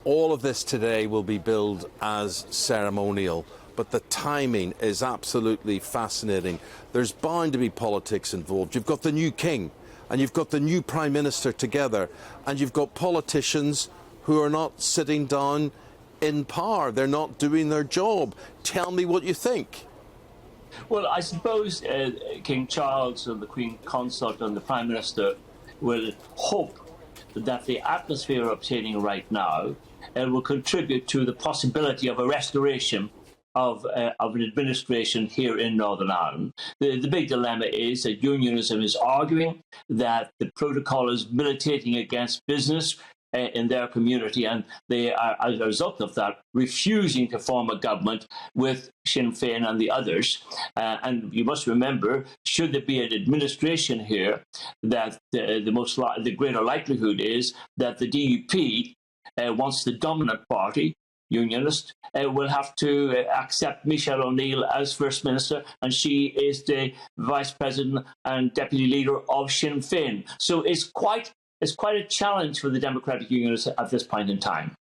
all of this today will be billed as ceremonial, but the timing is absolutely fascinating. There's bound to be politics involved. You've got the new king and you've got the new prime minister together, and you've got politicians who are not sitting down in power. They're not doing their job. Tell me what you think. Well, I suppose King Charles and the Queen Consort and the Prime Minister will hope that the atmosphere obtaining right now will contribute to the possibility of a restoration of an administration here in Northern Ireland. The big dilemma is that unionism is arguing that the protocol is militating against business in their community, and they are, as a result of that, refusing to form a government with Sinn Féin and the others. And you must remember, should there be an administration here, that the greater likelihood is that the DUP, once the dominant party, unionist, will have to accept Michelle O'Neill as First Minister, and she is the Vice President and Deputy Leader of Sinn Féin. So it's quite a challenge for the Democratic Unionists at this point in time.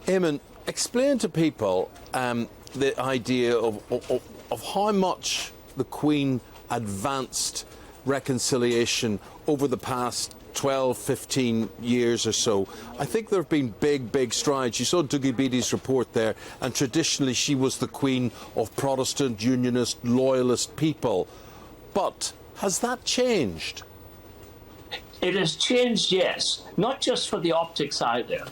Eamon, explain to people the idea of how much the Queen advanced reconciliation over the past 12, 15 years or so. I think there have been big strides. You saw Dougie Beattie's report there, and traditionally she was the Queen of Protestant, Unionist, Loyalist people. But has that changed? It has changed, yes. Not just for the optics either.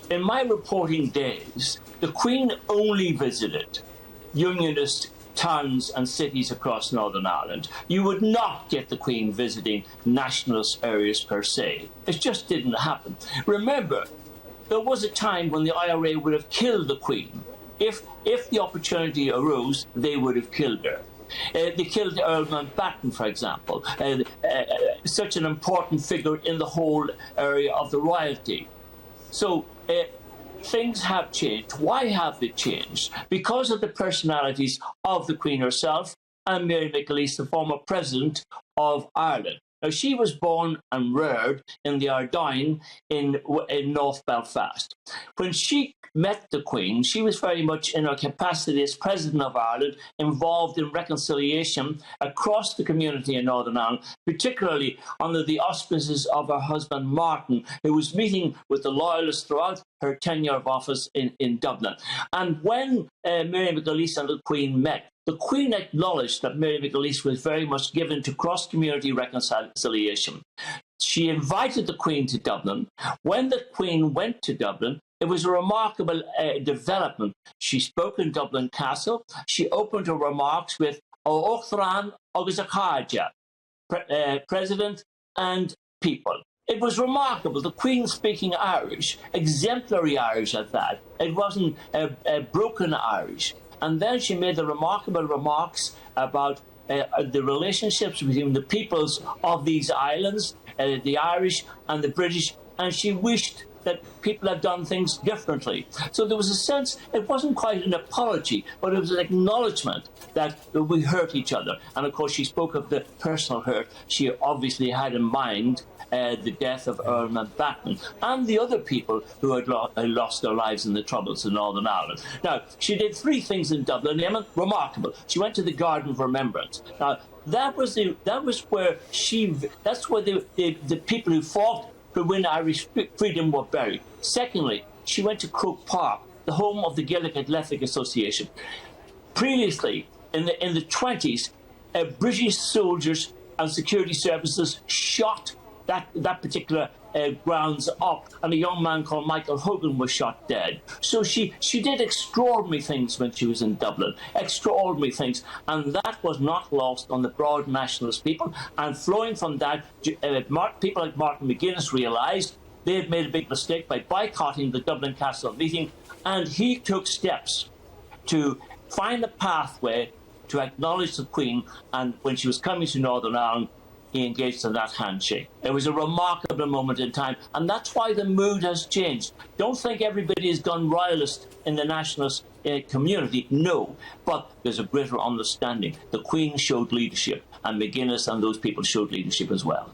In my reporting days, the Queen only visited Unionist towns and cities across Northern Ireland. You would not get the Queen visiting nationalist areas per se. It just didn't happen. Remember, there was a time when the IRA would have killed the Queen. If the opportunity arose, they would have killed her. They killed Earl Mountbatten, for example, such an important figure in the whole area of the royalty. So things have changed. Why have they changed? Because of the personalities of the Queen herself and Mary McAleese, the former President of Ireland. Now, she was born and reared in the Ardoyne in North Belfast. When she met the Queen, she was very much in her capacity as President of Ireland, involved in reconciliation across the community in Northern Ireland, particularly under the auspices of her husband Martin, who was meeting with the Loyalists throughout her tenure of office in Dublin. And when Mary McAleese and the Queen met, the Queen acknowledged that Mary McAleese was very much given to cross-community reconciliation. She invited the Queen to Dublin. When the Queen went to Dublin, it was a remarkable development. She spoke in Dublin Castle. She opened her remarks with O Ochran agus a Cháide, President and people. It was remarkable. The Queen speaking Irish, exemplary Irish at that. It wasn't broken Irish. And then she made the remarkable remarks about the relationships between the peoples of these islands, the Irish and the British, and she wished that people had done things differently. So there was a sense, it wasn't quite an apology, but it was an acknowledgement that we hurt each other. And of course, she spoke of the personal hurt. She obviously had in mind the death of Earl Mountbatten and the other people who had lost their lives in the Troubles in Northern Ireland. Now, she did three things in Dublin, remarkable. She went to the Garden of Remembrance. Now, that's where the people who fought to win Irish freedom were buried. Secondly, she went to Croke Park, the home of the Gaelic Athletic Association. Previously, in the 20s, British soldiers and security services shot that particular grounds up, and a young man called Michael Hogan was shot dead. So she did extraordinary things when she was in Dublin, extraordinary things, and that was not lost on the broad nationalist people. And flowing from that, people like Martin McGuinness realised they had made a big mistake by boycotting the Dublin Castle meeting, and he took steps to find a pathway to acknowledge the Queen, and when she was coming to Northern Ireland, he engaged in that handshake. It was a remarkable moment in time, and that's why the mood has changed. Don't think everybody has gone royalist in the nationalist community. No, but there's a greater understanding. The Queen showed leadership, and McGuinness and those people showed leadership as well.